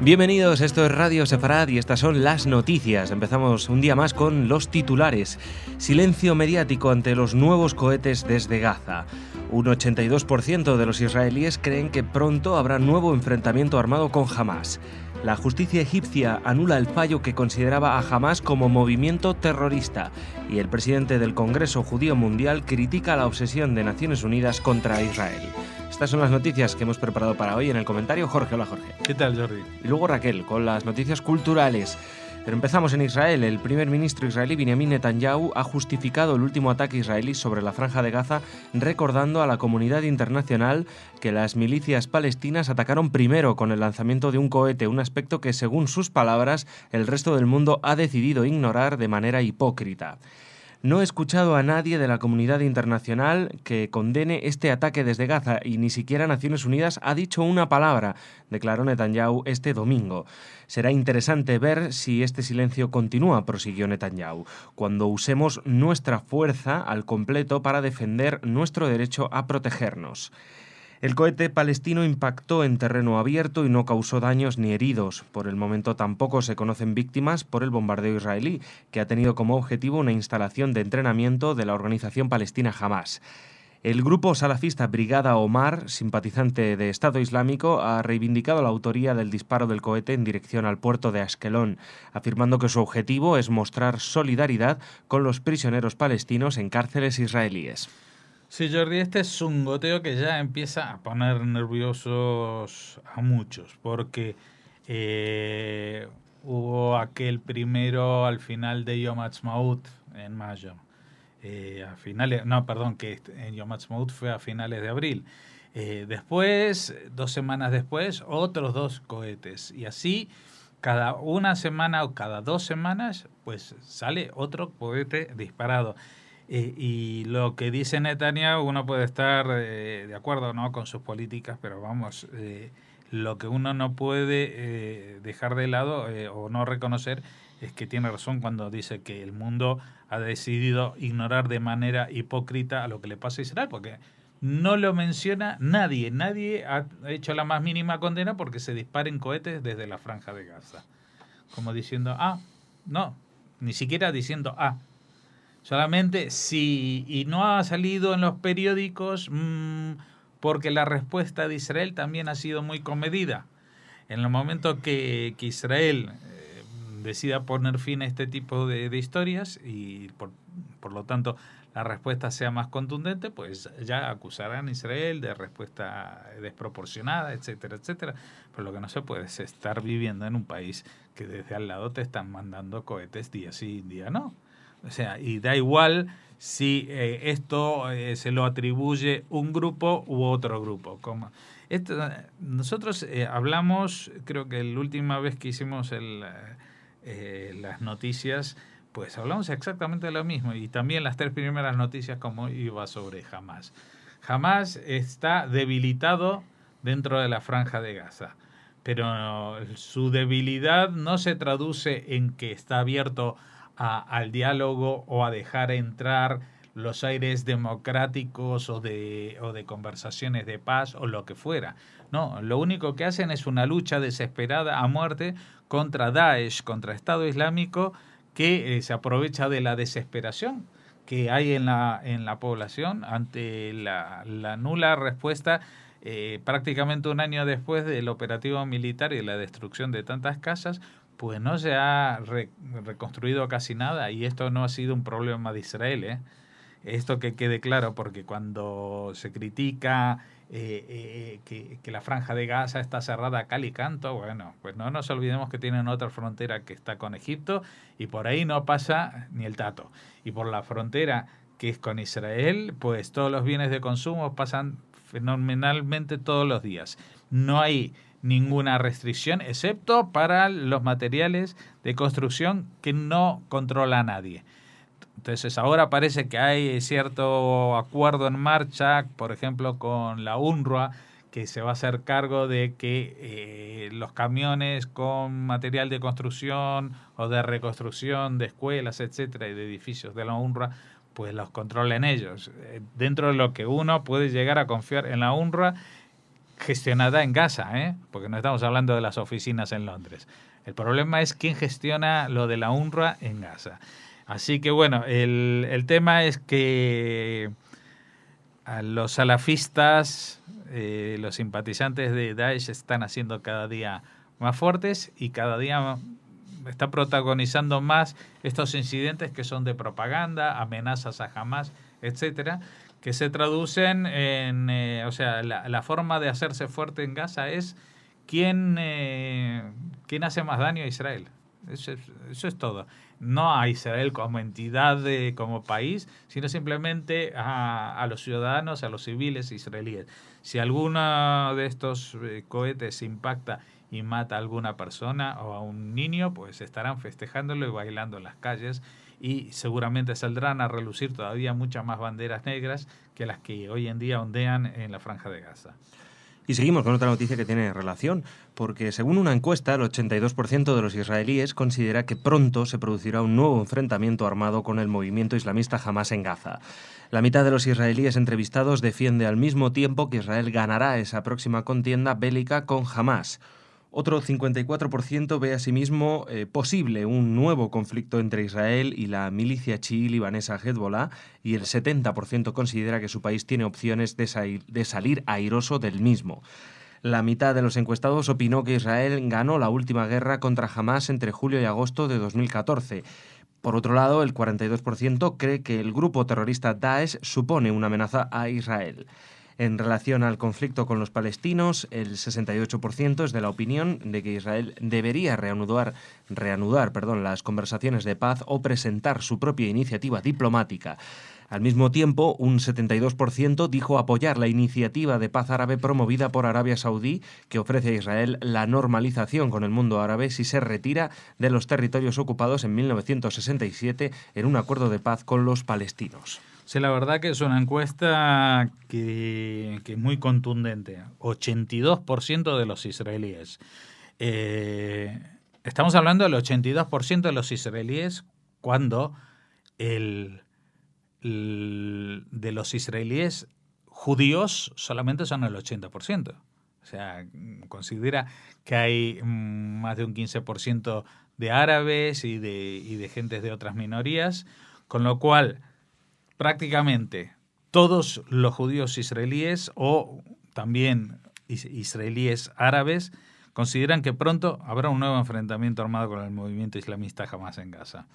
Bienvenidos, esto es Radio Sefarad y estas son las noticias. Empezamos un día más con los titulares. Silencio mediático ante los nuevos cohetes desde Gaza. Un 82% de los israelíes creen que pronto habrá nuevo enfrentamiento armado con Hamás. La justicia egipcia anula el fallo que consideraba a Hamás como movimiento terrorista y el presidente del Congreso Judío Mundial critica la obsesión de Naciones Unidas contra Israel. Estas son las noticias que hemos preparado para hoy en el comentario. Jorge, hola Jorge. ¿Qué tal, Jordi? Y luego Raquel, con las noticias culturales. Pero empezamos en Israel. El primer ministro israelí Benjamin Netanyahu ha justificado el último ataque israelí sobre la Franja de Gaza, recordando a la comunidad internacional que las milicias palestinas atacaron primero con el lanzamiento de un cohete, un aspecto que, según sus palabras, el resto del mundo ha decidido ignorar de manera hipócrita. No he escuchado a nadie de la comunidad internacional que condene este ataque desde Gaza y ni siquiera Naciones Unidas ha dicho una palabra, declaró Netanyahu este domingo. Será interesante ver si este silencio continúa, prosiguió Netanyahu, cuando usemos nuestra fuerza al completo para defender nuestro derecho a protegernos. El cohete palestino impactó en terreno abierto y no causó daños ni heridos. Por el momento tampoco se conocen víctimas por el bombardeo israelí, que ha tenido como objetivo una instalación de entrenamiento de la organización palestina Hamás. El grupo salafista Brigada Omar, simpatizante de Estado Islámico, ha reivindicado la autoría del disparo del cohete en dirección al puerto de Ashkelon, afirmando que su objetivo es mostrar solidaridad con los prisioneros palestinos en cárceles israelíes. Sí, Jordi, este es un goteo que ya empieza a poner nerviosos a muchos, porque hubo aquel primero al final de Yom Ha'atzmaut en mayo. Que Yom Ha'atzmaut fue a finales de abril. Después, 2 semanas después, otros 2 cohetes. Y así, cada una semana o cada 2 semanas, pues sale otro cohete disparado. Y lo que dice Netanyahu, uno puede estar de acuerdo, ¿no?, con sus políticas, pero vamos, lo que uno no puede dejar de lado o no reconocer es que tiene razón cuando dice que el mundo ha decidido ignorar de manera hipócrita a lo que le pasa a Israel, porque no lo menciona nadie ha hecho la más mínima condena porque se disparen cohetes desde la Franja de Gaza, como diciendo, no, ni siquiera diciendo, solamente sí, y no ha salido en los periódicos porque la respuesta de Israel también ha sido muy comedida. En el momento que Israel decida poner fin a este tipo de historias y por lo tanto la respuesta sea más contundente, pues ya acusarán a Israel de respuesta desproporcionada, etcétera, etcétera. Pero lo que no se puede es estar viviendo en un país que desde al lado te están mandando cohetes día sí, día no. O sea, y da igual si esto se lo atribuye un grupo u otro grupo. Nosotros hablamos, creo que la última vez que hicimos las noticias, pues hablamos exactamente de lo mismo. Y también las 3 primeras noticias como iba sobre Hamás. Hamás está debilitado dentro de la Franja de Gaza. Pero su debilidad no se traduce en que está abierto al diálogo o a dejar entrar los aires democráticos o de conversaciones de paz o lo que fuera. No, lo único que hacen es una lucha desesperada a muerte contra Daesh, contra Estado Islámico, que se aprovecha de la desesperación que hay en la población ante la nula respuesta. Prácticamente un año después del operativo militar y la destrucción de tantas casas, pues no se ha reconstruido casi nada, y esto no ha sido un problema de Israel, Esto que quede claro, porque cuando se critica que la Franja de Gaza está cerrada a cal y canto, bueno, pues no nos olvidemos que tienen otra frontera que está con Egipto y por ahí no pasa ni el tato. Y por la frontera que es con Israel, pues todos los bienes de consumo pasan fenomenalmente todos los días. No hay ninguna restricción, excepto para los materiales de construcción que no controla nadie. Entonces ahora parece que hay cierto acuerdo en marcha, por ejemplo con la UNRWA, que se va a hacer cargo de que los camiones con material de construcción o de reconstrucción de escuelas, etcétera, y de edificios de la UNRWA, pues los controlen ellos. Dentro de lo que uno puede llegar a confiar en la UNRWA, gestionará en Gaza, porque no estamos hablando de las oficinas en Londres. El problema es quién gestiona lo de la UNRWA en Gaza. Así que bueno, el tema es que a los salafistas, los simpatizantes de Daesh están haciendo cada día más fuertes y cada día está protagonizando más estos incidentes que son de propaganda, amenazas a Hamás, etcétera, que se traducen en, la forma de hacerse fuerte en Gaza es quién hace más daño a Israel. Eso es todo. No a Israel como entidad, como país, sino simplemente a los ciudadanos, a los civiles israelíes. Si alguno de estos cohetes impacta y mata a alguna persona o a un niño, pues estarán festejándolo y bailando en las calles, y seguramente saldrán a relucir todavía muchas más banderas negras que las que hoy en día ondean en la Franja de Gaza. Y seguimos con otra noticia que tiene relación, porque según una encuesta, el 82% de los israelíes considera que pronto se producirá un nuevo enfrentamiento armado con el movimiento islamista Hamás en Gaza. La mitad de los israelíes entrevistados defiende al mismo tiempo que Israel ganará esa próxima contienda bélica con Hamás. Otro 54% ve asimismo posible un nuevo conflicto entre Israel y la milicia chií libanesa Hezbollah, y el 70% considera que su país tiene opciones de salir airoso del mismo. La mitad de los encuestados opinó que Israel ganó la última guerra contra Hamás entre julio y agosto de 2014. Por otro lado, el 42% cree que el grupo terrorista Daesh supone una amenaza a Israel. En relación al conflicto con los palestinos, el 68% es de la opinión de que Israel debería reanudar las conversaciones de paz o presentar su propia iniciativa diplomática. Al mismo tiempo, un 72% dijo apoyar la iniciativa de paz árabe promovida por Arabia Saudí, que ofrece a Israel la normalización con el mundo árabe si se retira de los territorios ocupados en 1967 en un acuerdo de paz con los palestinos. Sí, la verdad que es una encuesta que es muy contundente. 82% de los israelíes. Estamos hablando del 82% de los israelíes cuando de los israelíes judíos solamente son el 80%. O sea, considera que hay más de un 15% de árabes y de gentes de otras minorías, con lo cual prácticamente todos los judíos israelíes o también israelíes árabes consideran que pronto habrá un nuevo enfrentamiento armado con el movimiento islamista Hamás en Gaza.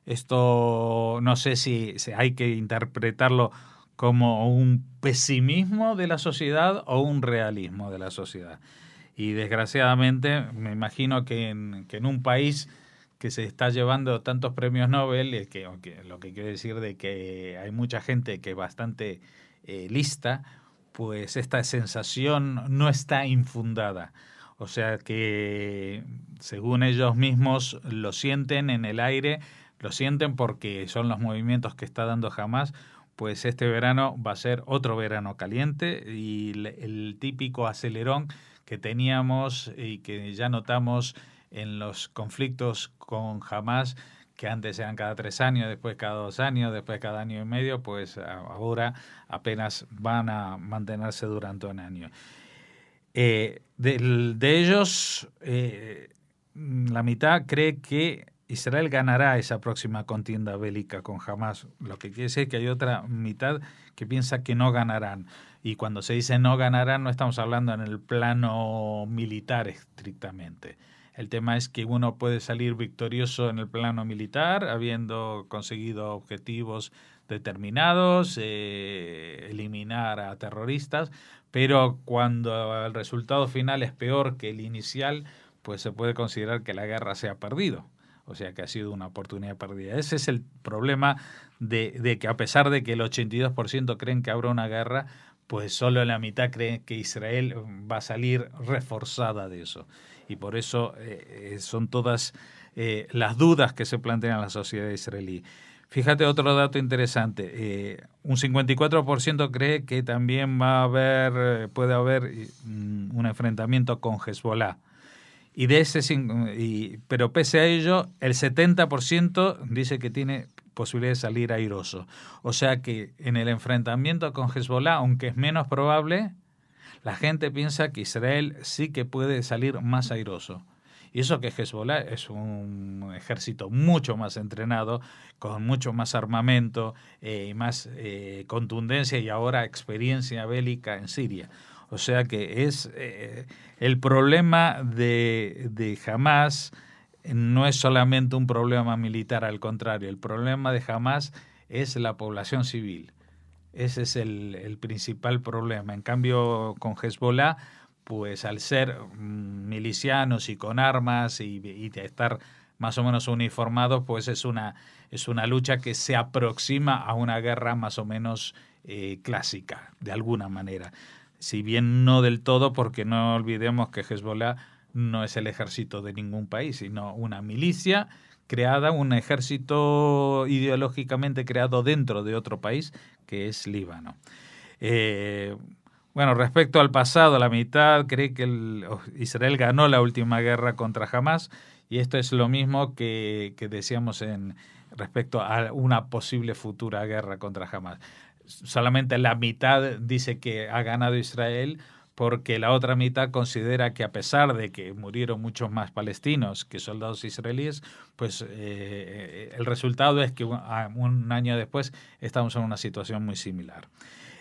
Esto no sé si hay que interpretarlo como un pesimismo de la sociedad o un realismo de la sociedad. Y desgraciadamente me imagino que en un país que se está llevando tantos premios Nobel, lo que quiere decir de que hay mucha gente que es bastante lista, pues esta sensación no está infundada. O sea que, según ellos mismos lo sienten en el aire, lo sienten porque son los movimientos que está dando Hamás, pues este verano va a ser otro verano caliente, y el típico acelerón que teníamos y que ya notamos en los conflictos con Hamás, que antes eran cada 3 años, después cada 2 años, después cada año y medio, pues ahora apenas van a mantenerse durante un año. De ellos, la mitad cree que Israel ganará esa próxima contienda bélica con Hamás, lo que quiere decir que hay otra mitad que piensa que no ganarán. Y cuando se dice no ganarán, no estamos hablando en el plano militar estrictamente. El tema es que uno puede salir victorioso en el plano militar, habiendo conseguido objetivos determinados, eliminar a terroristas, pero cuando el resultado final es peor que el inicial, pues se puede considerar que la guerra se ha perdido. O sea que ha sido una oportunidad perdida. Ese es el problema de que, a pesar de que el 82% creen que habrá una guerra, pues solo la mitad cree que Israel va a salir reforzada de eso. Y por eso son todas las dudas que se plantean en la sociedad israelí. Fíjate otro dato interesante. Un 54% cree que también puede haber un enfrentamiento con Hezbollah. Y pero pese a ello, el 70% dice que tiene posibilidad de salir airoso. O sea que en el enfrentamiento con Hezbollah, aunque es menos probable, la gente piensa que Israel sí que puede salir más airoso. Y eso que Hezbollah es un ejército mucho más entrenado, con mucho más armamento y más contundencia y ahora experiencia bélica en Siria. O sea que es el problema de Hamás no es solamente un problema militar, al contrario, el problema de Hamás es la población civil. Ese es el principal problema. En cambio, con Hezbollah, pues al ser milicianos y con armas y de estar más o menos uniformados, pues es una lucha que se aproxima a una guerra más o menos clásica, de alguna manera. Si bien no del todo, porque no olvidemos que Hezbollah no es el ejército de ningún país, sino una milicia creada, un ejército ideológicamente creado dentro de otro país, que es Líbano. Bueno, respecto al pasado, la mitad cree que Israel ganó la última guerra contra Hamás, y esto es lo mismo que decíamos respecto a una posible futura guerra contra Hamás. Solamente la mitad dice que ha ganado Israel, porque la otra mitad considera que a pesar de que murieron muchos más palestinos que soldados israelíes, pues el resultado es que un año después estamos en una situación muy similar.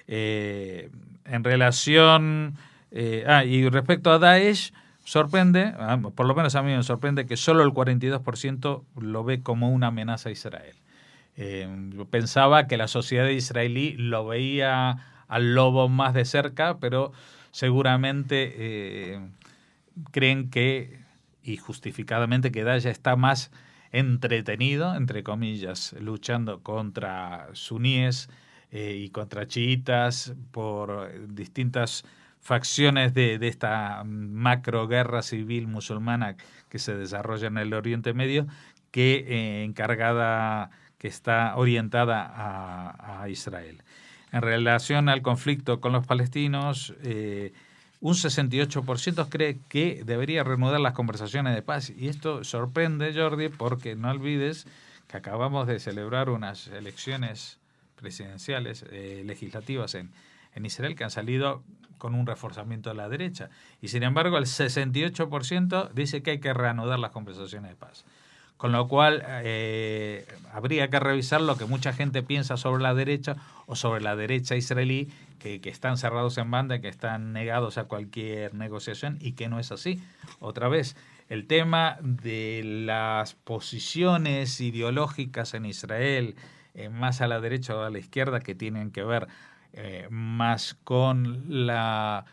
En relación... y respecto a Daesh, sorprende, por lo menos a mí me sorprende, que solo el 42% lo ve como una amenaza a Israel. Yo pensaba que la sociedad israelí lo veía al lobo más de cerca, pero seguramente creen que, y justificadamente, que Daesh está más entretenido, entre comillas, luchando contra suníes y contra chiitas por distintas facciones de esta macro guerra civil musulmana que se desarrolla en el Oriente Medio, que está orientada a Israel. En relación al conflicto con los palestinos, un 68% cree que debería reanudar las conversaciones de paz. Y esto sorprende, Jordi, porque no olvides que acabamos de celebrar unas elecciones presidenciales, legislativas en Israel, que han salido con un reforzamiento de la derecha. Y sin embargo, el 68% dice que hay que reanudar las conversaciones de paz. Con lo cual, habría que revisar lo que mucha gente piensa sobre la derecha o sobre la derecha israelí, que están cerrados en banda, que están negados a cualquier negociación, y que no es así. Otra vez, el tema de las posiciones ideológicas en Israel, más a la derecha o a la izquierda, que tienen que ver más con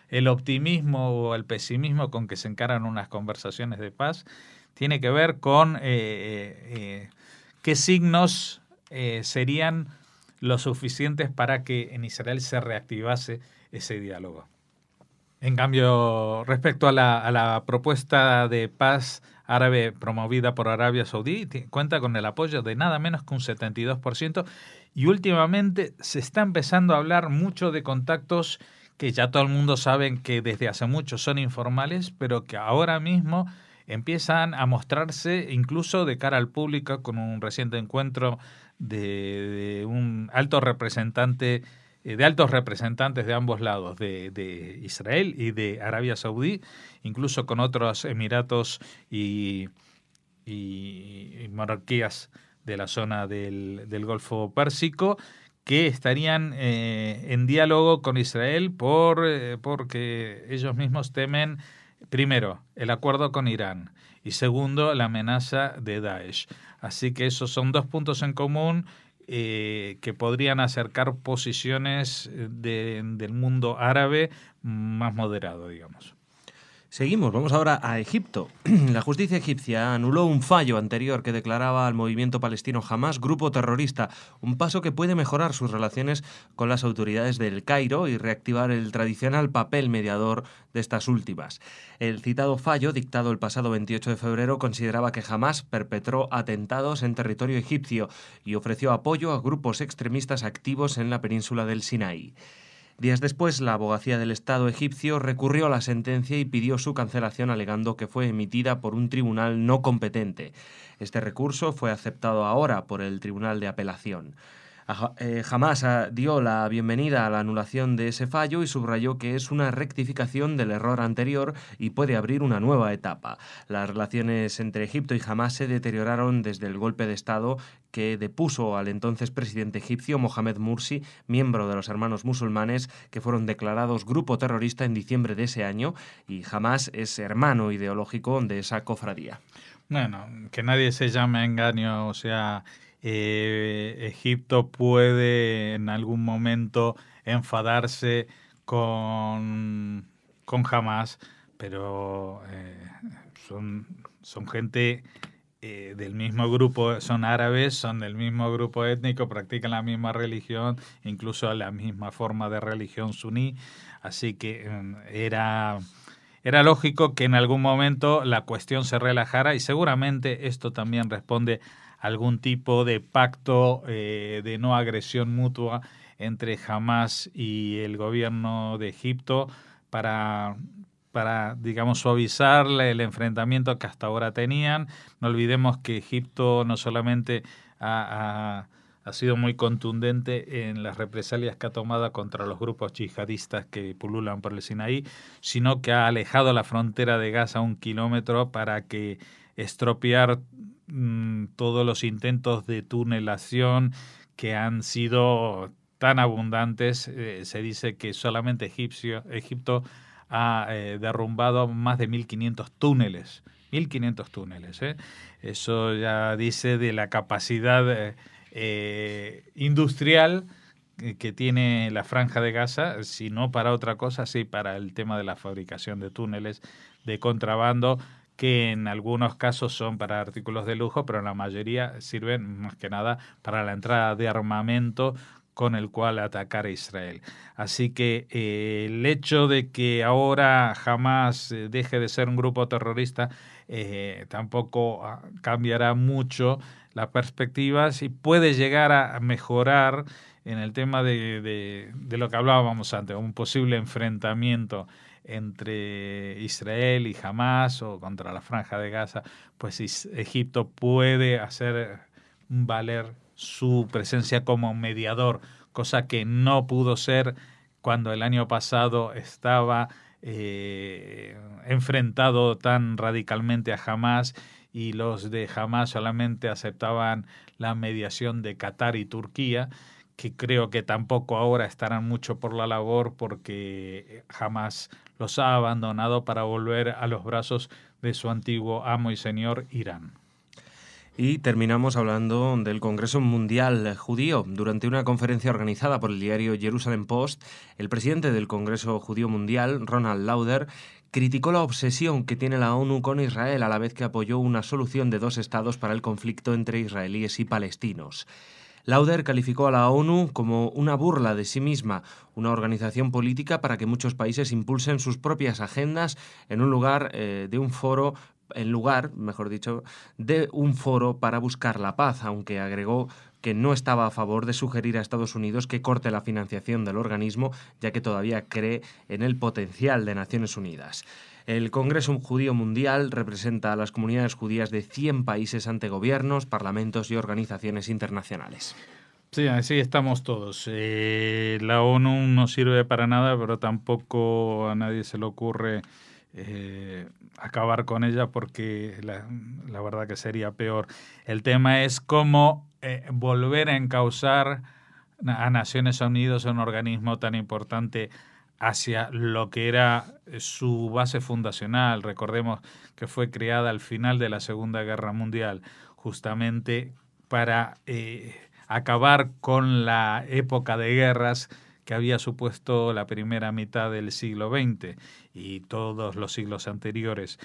el optimismo o el pesimismo con que se encaran unas conversaciones de paz, tiene que ver con qué signos serían lo suficientes para que en Israel se reactivase ese diálogo. En cambio, respecto a la propuesta de paz árabe promovida por Arabia Saudí, cuenta con el apoyo de nada menos que un 72%, y últimamente se está empezando a hablar mucho de contactos que ya todo el mundo sabe que desde hace mucho son informales, pero que ahora mismo empiezan a mostrarse incluso de cara al público, con un reciente encuentro de un alto representante, de altos representantes de ambos lados, de Israel y de Arabia Saudí, incluso con otros emiratos y monarquías de la zona del Golfo Pérsico, que estarían en diálogo con Israel porque ellos mismos temen, primero, el acuerdo con Irán, y segundo, la amenaza de Daesh. Así que esos son dos puntos en común que podrían acercar posiciones del mundo árabe más moderado, digamos. Seguimos, vamos ahora a Egipto. La justicia egipcia anuló un fallo anterior que declaraba al movimiento palestino Hamás grupo terrorista, un paso que puede mejorar sus relaciones con las autoridades del Cairo y reactivar el tradicional papel mediador de estas últimas. El citado fallo, dictado el pasado 28 de febrero, consideraba que Hamás perpetró atentados en territorio egipcio y ofreció apoyo a grupos extremistas activos en la península del Sinaí. Días después, la abogacía del Estado egipcio recurrió a la sentencia y pidió su cancelación, alegando que fue emitida por un tribunal no competente. Este recurso fue aceptado ahora por el Tribunal de Apelación. Hamás dio la bienvenida a la anulación de ese fallo y subrayó que es una rectificación del error anterior y puede abrir una nueva etapa. Las relaciones entre Egipto y Hamás se deterioraron desde el golpe de Estado que depuso al entonces presidente egipcio Mohamed Mursi, miembro de los Hermanos Musulmanes, que fueron declarados grupo terrorista en diciembre de ese año, y Hamás es hermano ideológico de esa cofradía. Bueno, que nadie se llame a engaño, o sea, Egipto puede en algún momento enfadarse con Hamas, pero son gente del mismo grupo, son árabes, son del mismo grupo étnico, practican la misma religión, incluso la misma forma de religión suní, así que era lógico que en algún momento la cuestión se relajara y seguramente esto también responde a algún tipo de pacto de no agresión mutua entre Hamás y el gobierno de Egipto para, digamos, suavizar el enfrentamiento que hasta ahora tenían. No olvidemos que Egipto no solamente ha sido muy contundente en las represalias que ha tomado contra los grupos yihadistas que pululan por el Sinaí, sino que ha alejado la frontera de Gaza 1 kilómetro para que estropear todos los intentos de tunelación que han sido tan abundantes. Se dice que solamente Egipto ha derrumbado más de 1.500 túneles. 1.500 túneles. Eso ya dice de la capacidad industrial que tiene la Franja de Gaza, si no para otra cosa, sí para el tema de la fabricación de túneles de contrabando, que en algunos casos son para artículos de lujo, pero en la mayoría sirven más que nada para la entrada de armamento con el cual atacar a Israel. Así que el hecho de que ahora jamás deje de ser un grupo terrorista tampoco cambiará mucho las perspectivas y puede llegar a mejorar en el tema de lo que hablábamos antes, un posible enfrentamiento entre Israel y Hamás o contra la Franja de Gaza, pues Egipto puede hacer valer su presencia como mediador, cosa que no pudo ser cuando el año pasado estaba enfrentado tan radicalmente a Hamás y los de Hamás solamente aceptaban la mediación de Qatar y Turquía, que creo que tampoco ahora estarán mucho por la labor porque Hamás los ha abandonado para volver a los brazos de su antiguo amo y señor Irán. Y terminamos hablando del Congreso Mundial Judío. Durante una conferencia organizada por el diario Jerusalem Post, el presidente del Congreso Judío Mundial, Ronald Lauder, criticó la obsesión que tiene la ONU con Israel a la vez que apoyó una solución de 2 estados para el conflicto entre israelíes y palestinos. Lauder calificó a la ONU como una burla de sí misma, una organización política para que muchos países impulsen sus propias agendas en lugar de un foro para buscar la paz, aunque agregó que no estaba a favor de sugerir a Estados Unidos que corte la financiación del organismo, ya que todavía cree en el potencial de Naciones Unidas. El Congreso Judío Mundial representa a las comunidades judías de 100 países ante gobiernos, parlamentos y organizaciones internacionales. Sí, así estamos todos. La ONU no sirve para nada, pero tampoco a nadie se le ocurre acabar con ella porque la verdad que sería peor. El tema es cómo volver a encauzar a Naciones Unidas, un organismo tan importante, hacia lo que era su base fundacional. Recordemos que fue creada al final de la Segunda Guerra Mundial, justamente para acabar con la época de guerras que había supuesto la primera mitad del siglo XX y todos los siglos anteriores.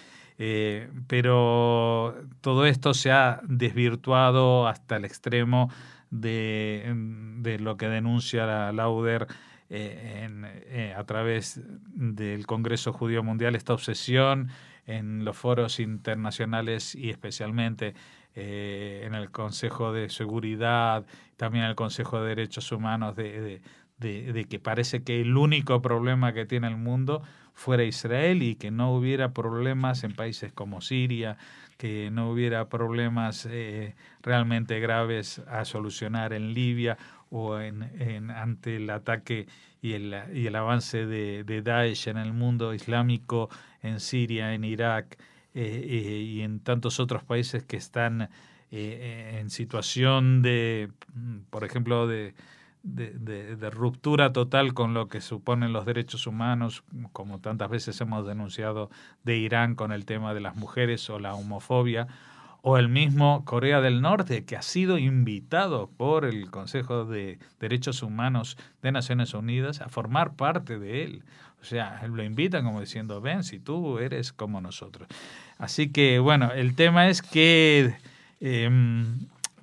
Pero todo esto se ha desvirtuado hasta el extremo de lo que denuncia Lauder a través del Congreso Judío Mundial, esta obsesión en los foros internacionales y especialmente en el Consejo de Seguridad, también en el Consejo de Derechos Humanos, de que parece que el único problema que tiene el mundo fuera Israel y que no hubiera problemas en países como Siria, que no hubiera problemas realmente graves a solucionar en Libia ante el ataque y el avance de Daesh en el mundo islámico, en Siria, en Irak y en tantos otros países que están en situación por ejemplo, de ruptura total con lo que suponen los derechos humanos, como tantas veces hemos denunciado de Irán con el tema de las mujeres o la homofobia, o el mismo Corea del Norte, que ha sido invitado por el Consejo de Derechos Humanos de Naciones Unidas a formar parte de él. O sea, lo invitan como diciendo, ven, si tú eres como nosotros. Así que, bueno, el tema es que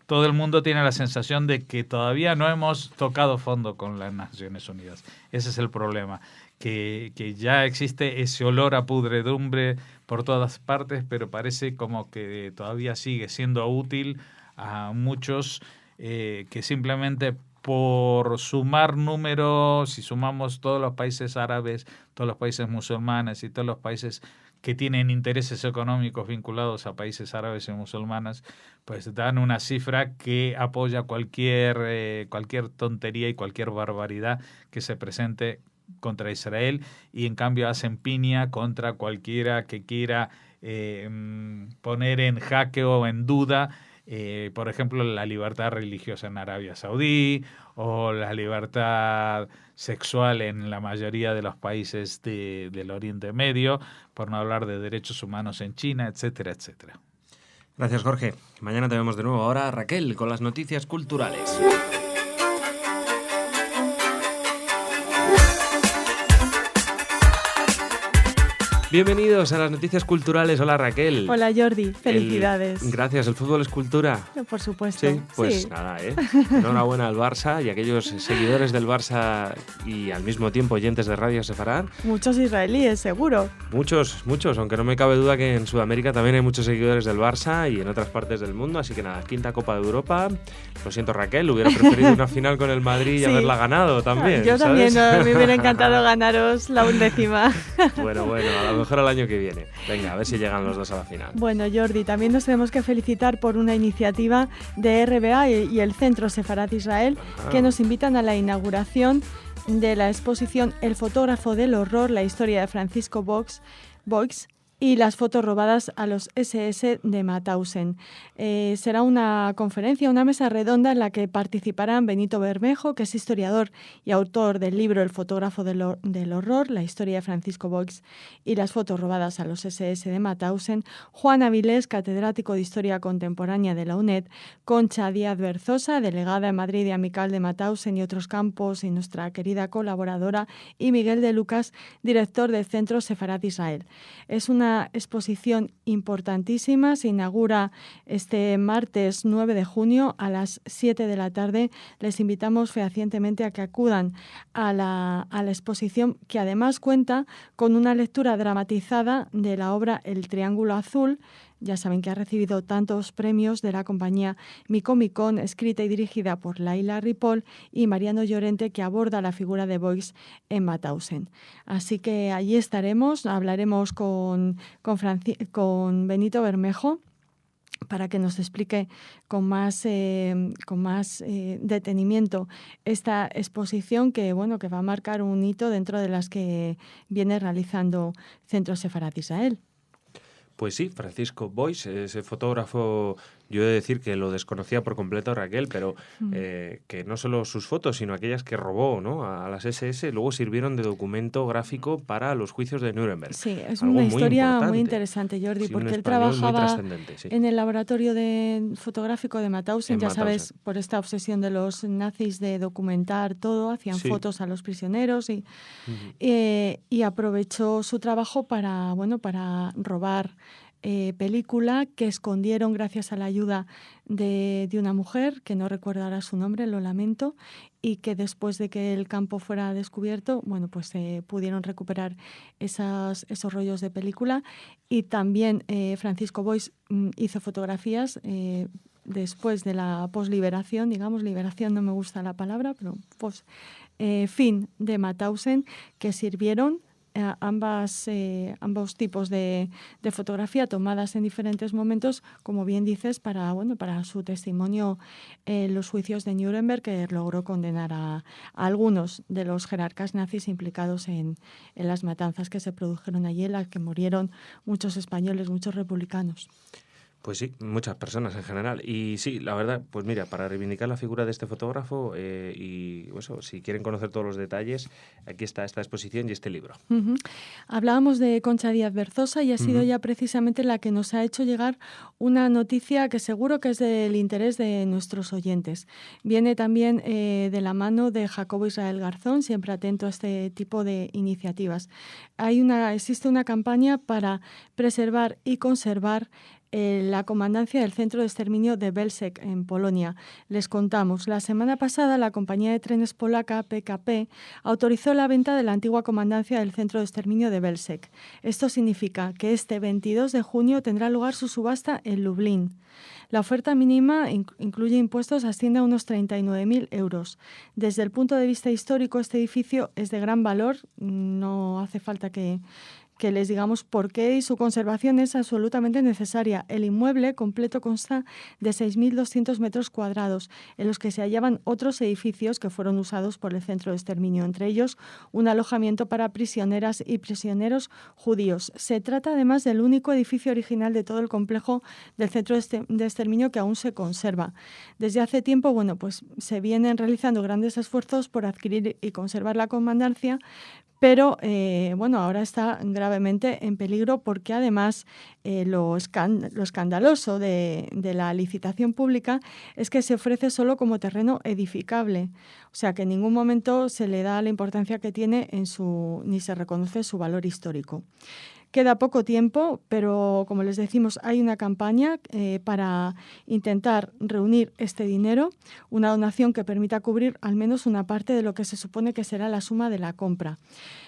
todo el mundo tiene la sensación de que todavía no hemos tocado fondo con las Naciones Unidas. Ese es el problema, que ya existe ese olor a pudredumbre por todas partes, pero parece como que todavía sigue siendo útil a muchos que simplemente por sumar números, si sumamos todos los países árabes, todos los países musulmanes y todos los países que tienen intereses económicos vinculados a países árabes y musulmanes, pues dan una cifra que apoya cualquier tontería y cualquier barbaridad que se presente contra Israel, y en cambio hacen piña contra cualquiera que quiera poner en jaque o en duda, por ejemplo, la libertad religiosa en Arabia Saudí o la libertad sexual en la mayoría de los países del Oriente Medio, por no hablar de derechos humanos en China, etcétera, etcétera. Gracias, Jorge. Mañana te vemos de nuevo. Ahora Raquel con las noticias culturales. Bienvenidos a las noticias culturales. Hola, Raquel. Hola, Jordi. Felicidades. Gracias. ¿El fútbol es cultura? Por supuesto. Sí, pues sí. Nada, enhorabuena al Barça y a aquellos seguidores del Barça y al mismo tiempo oyentes de Radio Sefarad. Muchos israelíes, seguro. Muchos, aunque no me cabe duda que en Sudamérica también hay muchos seguidores del Barça y en otras partes del mundo. Así que nada, 5ª Copa de Europa. Lo siento, Raquel, hubiera preferido una final con el Madrid y haberla ganado también. Yo ¿sabes? también, me hubiera encantado ganaros la 11ª. Bueno, a lo mejor el año que viene. Venga, a ver si llegan los dos a la final. Bueno, Jordi, también nos tenemos que felicitar por una iniciativa de RBA y el Centro Sefarad Israel, que nos invitan a la inauguración de la exposición El fotógrafo del horror, la historia de Francisco Boix y las fotos robadas a los SS de Mauthausen. Será una conferencia, una mesa redonda en la que participarán Benito Bermejo, que es historiador y autor del libro El fotógrafo del horror, la historia de Francisco Boix y las fotos robadas a los SS de Mauthausen, Juan Avilés, catedrático de Historia Contemporánea de la UNED, Concha Díaz Berzosa, delegada en Madrid y amical de Mauthausen y otros campos, y nuestra querida colaboradora, y Miguel de Lucas, director del Centro Sefarad Israel. Es una exposición importantísima, se inaugura este martes 9 de junio a las 7 de la tarde. Les invitamos fehacientemente a que acudan a la exposición, que además cuenta con una lectura dramatizada de la obra El Triángulo Azul. Ya saben que ha recibido tantos premios de la compañía Micomicón, escrita y dirigida por Laila Ripoll y Mariano Llorente, que aborda la figura de Boix en Mauthausen. Así que allí estaremos, hablaremos con Benito Bermejo para que nos explique con más detenimiento esta exposición que va a marcar un hito dentro de las que viene realizando Centro Sefarad Israel. Pues sí, Francisco Boix, ese fotógrafo, yo he de decir que lo desconocía por completo, Raquel, pero que no solo sus fotos, sino aquellas que robó, ¿no?, a las SS, luego sirvieron de documento gráfico para los juicios de Nuremberg. Sí, es una historia muy interesante, Jordi, sí, porque él trabajaba sí, en el laboratorio fotográfico de Mauthausen, ya sabes, por esta obsesión de los nazis de documentar todo, hacían fotos a los prisioneros y aprovechó su trabajo para robar película que escondieron gracias a la ayuda de una mujer, que no recuerdo ahora su nombre, lo lamento, y que después de que el campo fuera descubierto, pudieron recuperar esos rollos de película. Y también Francisco Boix hizo fotografías después de la posliberación, digamos, liberación no me gusta la palabra, pero fin de Mauthausen, que sirvieron ambos tipos de fotografía tomadas en diferentes momentos, como bien dices, para su testimonio en los juicios de Nuremberg, que logró condenar a algunos de los jerarcas nazis implicados en las matanzas que se produjeron allí, en las que murieron muchos españoles, muchos republicanos. Pues sí, muchas personas en general. Y sí, la verdad, pues mira, para reivindicar la figura de este fotógrafo y eso, si quieren conocer todos los detalles, aquí está esta exposición y este libro. Uh-huh. Hablábamos de Concha Díaz Berzosa y ha sido ella precisamente la que nos ha hecho llegar una noticia que seguro que es del interés de nuestros oyentes. Viene también de la mano de Jacobo Israel Garzón, siempre atento a este tipo de iniciativas. Existe una campaña para preservar y conservar la comandancia del centro de exterminio de Belzec, en Polonia. Les contamos, la semana pasada la compañía de trenes polaca PKP autorizó la venta de la antigua comandancia del centro de exterminio de Belzec. Esto significa que este 22 de junio tendrá lugar su subasta en Lublin. La oferta mínima incluye impuestos, asciende a unos 39.000 euros. Desde el punto de vista histórico, este edificio es de gran valor, no hace falta que les digamos por qué, y su conservación es absolutamente necesaria. El inmueble completo consta de 6.200 metros cuadrados, en los que se hallaban otros edificios que fueron usados por el centro de exterminio, entre ellos un alojamiento para prisioneras y prisioneros judíos. Se trata además del único edificio original de todo el complejo del centro de exterminio que aún se conserva. Desde hace tiempo, pues se vienen realizando grandes esfuerzos por adquirir y conservar la comandancia, pero ahora está gravemente en peligro porque además lo escandaloso de la licitación pública es que se ofrece solo como terreno edificable, o sea que en ningún momento se le da la importancia que tiene ni se reconoce su valor histórico. Queda poco tiempo, pero como les decimos, hay una campaña para intentar reunir este dinero, una donación que permita cubrir al menos una parte de lo que se supone que será la suma de la compra.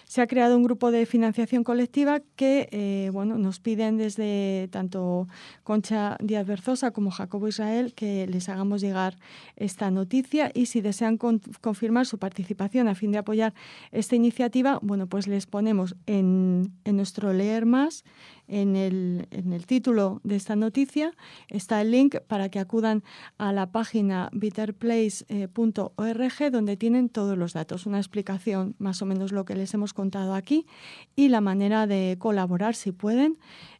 Se ha creado un grupo de financiación colectiva que nos piden desde tanto Concha Díaz Berzosa como Jacobo Israel que les hagamos llegar esta noticia, y si desean confirmar su participación a fin de apoyar esta iniciativa, pues les ponemos en nuestro Leer Más, en el título de esta noticia, está el link para que acudan a la página betterplace.org, donde tienen todos los datos, una explicación más o menos lo que les hemos contado aquí y la manera de colaborar, si pueden,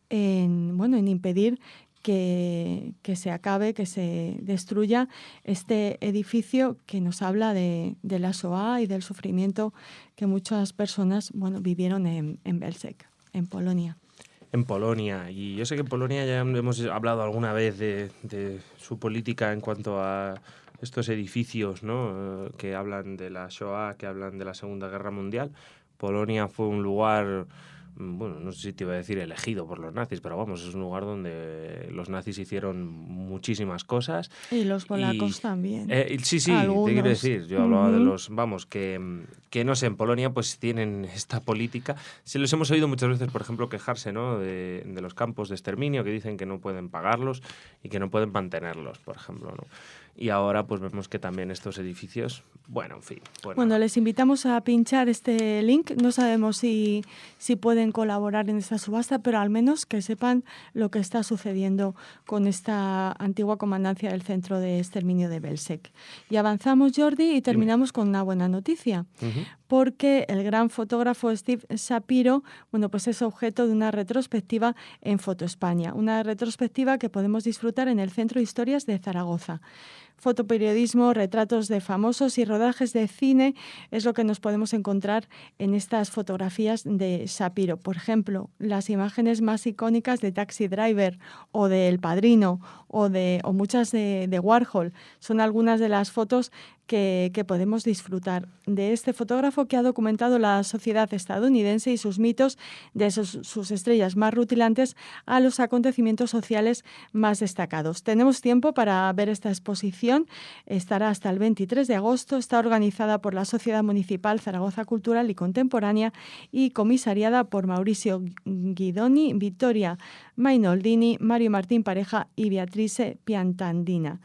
en impedir que se acabe, que se destruya este edificio que nos habla de la Shoah y del sufrimiento que muchas personas vivieron en Belzec, en Polonia. En Polonia, y yo sé que en Polonia ya hemos hablado alguna vez de su política en cuanto a estos edificios, ¿no? Que hablan de la Shoah, que hablan de la Segunda Guerra Mundial. Polonia fue un lugar, no sé si te iba a decir elegido por los nazis, pero es un lugar donde los nazis hicieron muchísimas cosas. Y los polacos también. Sí, algunos. Te quiero decir, yo hablaba de los, que no sé, en Polonia pues tienen esta política. Se los hemos oído muchas veces, por ejemplo, quejarse, ¿no? de los campos de exterminio, que dicen que no pueden pagarlos y que no pueden mantenerlos, por ejemplo, ¿no? Y ahora pues vemos que también estos edificios, en fin. Les invitamos a pinchar este link. No sabemos si pueden colaborar en esta subasta, pero al menos que sepan lo que está sucediendo con esta antigua comandancia del centro de exterminio de Belzec. Y avanzamos, Jordi, y terminamos con una buena noticia. Uh-huh. Porque el gran fotógrafo Steve Shapiro, es objeto de una retrospectiva en Foto España, una retrospectiva que podemos disfrutar en el Centro de Historias de Zaragoza. Fotoperiodismo, retratos de famosos y rodajes de cine es lo que nos podemos encontrar en estas fotografías de Shapiro. Por ejemplo, las imágenes más icónicas de Taxi Driver o de El Padrino o muchas de Warhol son algunas de las fotos que podemos disfrutar de este fotógrafo que ha documentado la sociedad estadounidense y sus mitos, de sus estrellas más rutilantes a los acontecimientos sociales más destacados. Tenemos tiempo para ver esta exposición, estará hasta el 23 de agosto, está organizada por la Sociedad Municipal Zaragoza Cultural y Contemporánea y comisariada por Mauricio Guidoni, Vittoria Mainoldini, Mario Martín Pareja y Beatrice Piantandina.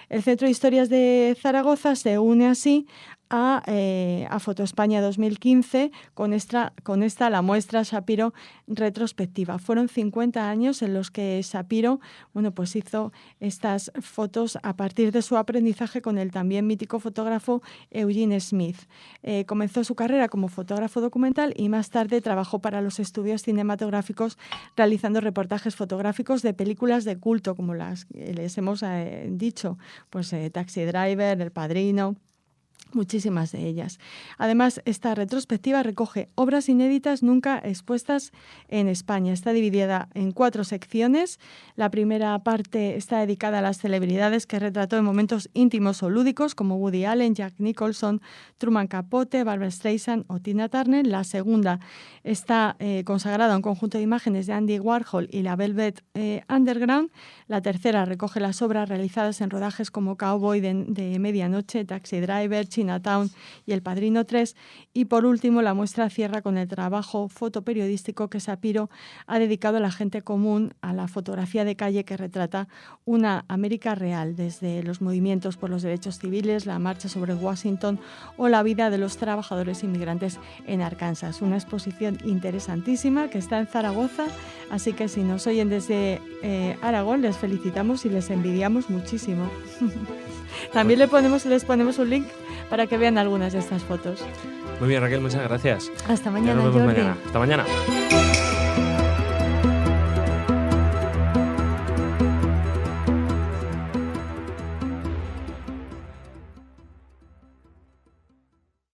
El Centro de Historias de Zaragoza se une así a Foto España 2015 con esta la muestra Shapiro retrospectiva. Fueron 50 años en los que Shapiro pues hizo estas fotos a partir de su aprendizaje con el también mítico fotógrafo Eugene Smith. Comenzó su carrera como fotógrafo documental y más tarde trabajó para los estudios cinematográficos realizando reportajes fotográficos de películas de culto como las que les hemos dicho, pues Taxi Driver, El Padrino, muchísimas de ellas. Además, esta retrospectiva recoge obras inéditas nunca expuestas en España. Está dividida en 4 secciones. La primera parte está dedicada a las celebridades que retrató en momentos íntimos o lúdicos, como Woody Allen, Jack Nicholson, Truman Capote, Barbra Streisand o Tina Turner. La segunda está consagrada a un conjunto de imágenes de Andy Warhol y la Velvet Underground. La tercera recoge las obras realizadas en rodajes como Cowboy de Medianoche, Taxi Driver, Chinatown y El Padrino 3. Y por último, la muestra cierra con el trabajo fotoperiodístico que Shapiro ha dedicado a la gente común, a la fotografía de calle que retrata una América real, desde los movimientos por los derechos civiles, la marcha sobre Washington o la vida de los trabajadores inmigrantes en Arkansas. Una exposición interesantísima que está en Zaragoza, así que si nos oyen desde Aragón, les felicitamos y les envidiamos muchísimo. También les ponemos un link para que vean algunas de estas fotos. Muy bien, Raquel, muchas gracias. Hasta mañana, Nos vemos Jordi. mañana. Hasta mañana.